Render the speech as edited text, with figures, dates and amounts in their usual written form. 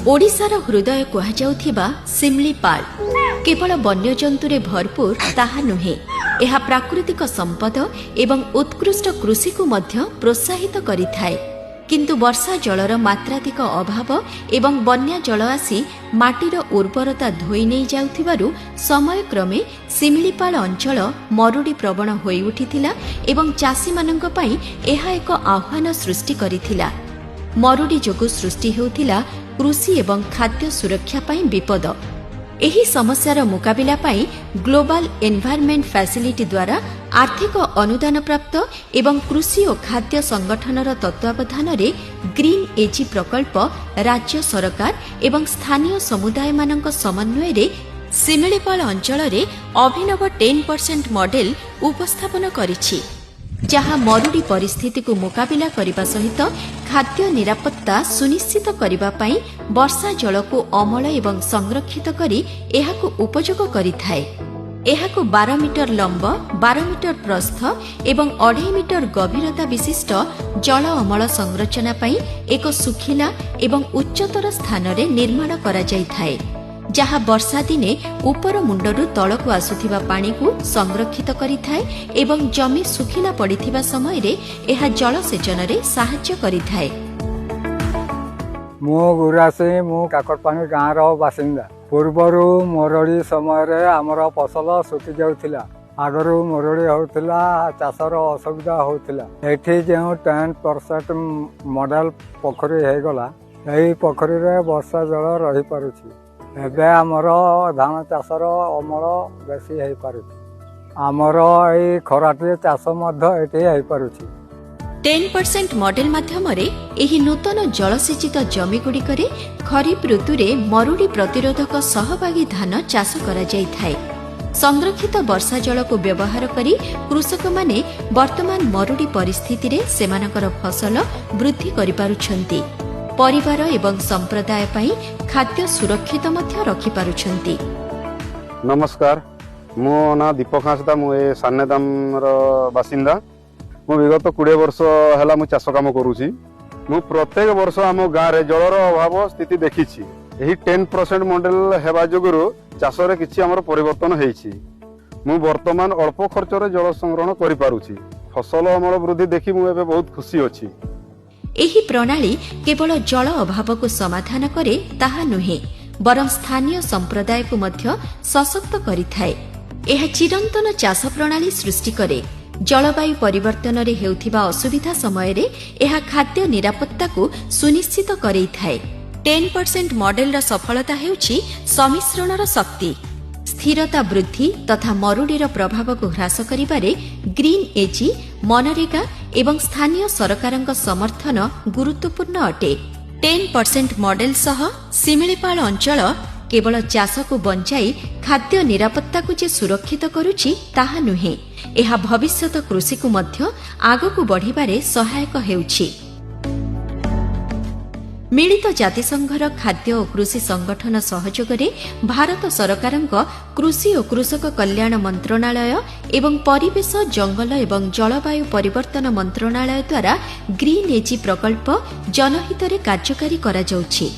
ओडिशार हृदय कुहाଯାଉଥିବା सिमलीपाल केवल वन्यजंतुरे भरपूर ताहा नुहे, यह प्राकृतिक संपद एवं उत्कृष्ट कृषि को मध्य प्रोत्साहित करिथाए। किंतु वर्षा जलर मात्राधिक अभाव एवं बन्या जल आसी माटीर उर्वरता धोई नहीं जाउथिबारु समयक्रमे सिमलीपाल अंचल मरुड़ी प्रवण होई उठिथिला एवं चाषी माननक पई एहा एक आह्वान सृष्टि करिथिला। मरुड़ी जोगु सृष्टि हेउथिला कृषि एवं खाद्य सुरक्षा पई विपद। एही समस्यार मुकाबिला पई ग्लोबल एनवायरनमेंट फैसिलिटी द्वारा आर्थिक अनुदान प्राप्त एवं कृषि और खाद्य संगठनर तत्वावधान रे ग्रीन एजी प्रकल्प राज्य सरकार एवं स्थानीय समुदाय मानक समन्वय रे सिमलीपाल अंचल रे अभिनव 10% मॉडल उपस्थापन करिछि, जहाँ मरुड़ी परिस्थिति को मुकाबिला करने सहित खाद्य निरापत्ता सुनिश्चित करने वर्षा जल को अमल एवं संरक्षित करी एहाकु उपयोग करिथाए। एहाकु 12 मीटर लंब, 12 मीटर प्रस्थ एवं 2.5 मीटर गभीरता विशिष्ट जल अमल संरचना पई एक सुखिला एवं उच्चतर स्थान रे निर्माण करा जायथाए, जहाँ वर्षा दिने ऊपर मुंडरू तलकू आसुथिबा पानी को संरक्षित करिथाए एवं जमी सुखिला पड़िथिबा समय रे एहा जलसेचन रे सहाय्य करिथाए। मो गुरासी मु काकरपानी गाँव रो बासिंदा। पूर्वरु मरुड़ी समय रे आमर फसल सुखी जाउथिला। आगरू मरुड़ी होउथिला, चाषर असुविधा होउथिला। एठी जेउ 10% मॉडल पोखरी हे गला, एही पोखरी रे वर्षा जल रही पारुछि। एबे आमर धान चाषर अमल बेसी हो पारुछि। आमर एई खराटी चाष मध्य एठी हो पारुछि। 10% मॉडल माध्यम रे एही नूतन जलसेचित जमी गुड़िकरे खरीफ ऋतु रे मरुड़ी प्रतिरोधक सहभागी धान चाष करा जायथाए। संरक्षित वर्षा जल को व्यवहार करी कृषक माने वर्तमान मरुड़ी परिस्थिति रे सेमानकर फसल वृद्धि करि पारुछंती। परिवार एवं संप्रदाय पई खाद्य सुरक्षित मध्य रखि पारुछंती। नमस्कार, मो ना दीपक हांसदा। मु ए सान्नेदाम रो बासिंदा। मु विगत 20 वर्ष हैला मु चाष काम करूची। मु प्रत्येक वर्ष आम गाँव रे जलर अभाव स्थिति देखिछि। एही 10% मॉडल हेबा जोगुरु चाष रे किछि हमर परिवर्तन हेइछि। मु वर्तमान अल्प खर्च रे जल संग्रहण करि पारुछि। फसल अमल वृद्धि देखि मु एबे बहुत खुशी अछि। एही प्रणाली केवल जल अभाव को समाधान करे ताहा नुहे, बरं स्थानीय संप्रदाय को मध्य सशक्त करिथाए। एहा चिरंतन चाष प्रणाली सृष्टि करे। जलवायु परिवर्तन रे हेउथिबा असुविधा समय रे एहा खाद्य निरापत्ता को सुनिश्चित करैथाए। 10% मॉडल सफलता हेउछि समिश्रणर शक्ति, स्थिरता वृद्धि तथा मरुड़ीर प्रभाव को ह्रास करिबारे ग्रीन एजी, मनरेगा एवं स्थानीय सरकारक समर्थन गुरुत्वपूर्ण अटे। 10% मॉडल सह सिमलीपाल अंचल केवल चाष को बंचाई खाद्य निरापत्ता को जे सुरक्षित करुछि ताहा नुहे, एहा भविष्यत कृषि को मध्य आगकू बढ़िबारे सहायक हेउछि। मिलित जातिसंघर खाद्य और कृषि संगठन सहयोगरे भारत सरकारक कृषि और कृषक कल्याण मंत्रणालय एवं परिवेश, जंगल एवं जलवायु परिवर्तन मंत्रणालय द्वारा ग्रीन एजी प्रकल्प जनहित रे कार्यकारी करा जाउछि।